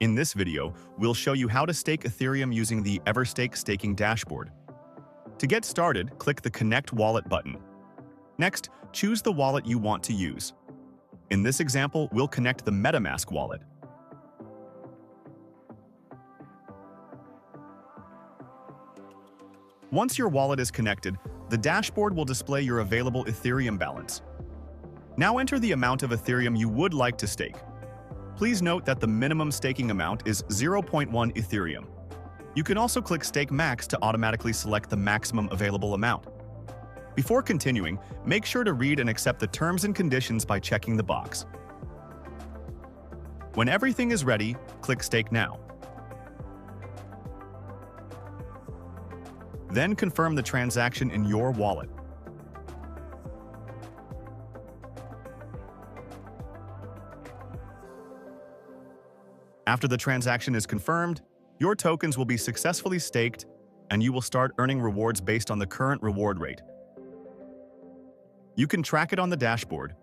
In this video, we'll show you how to stake Ethereum using the Everstake Staking Dashboard. To get started, click the Connect Wallet button. Next, choose the wallet you want to use. In this example, we'll connect the MetaMask wallet. Once your wallet is connected, the dashboard will display your available Ethereum balance. Now enter the amount of Ethereum you would like to stake. Please note that the minimum staking amount is 0.1 Ethereum. You can also click Stake Max to automatically select the maximum available amount. Before continuing, make sure to read and accept the terms and conditions by checking the box. When everything is ready, click Stake Now. Then confirm the transaction in your wallet. After the transaction is confirmed, your tokens will be successfully staked, and you will start earning rewards based on the current reward rate. You can track it on the dashboard,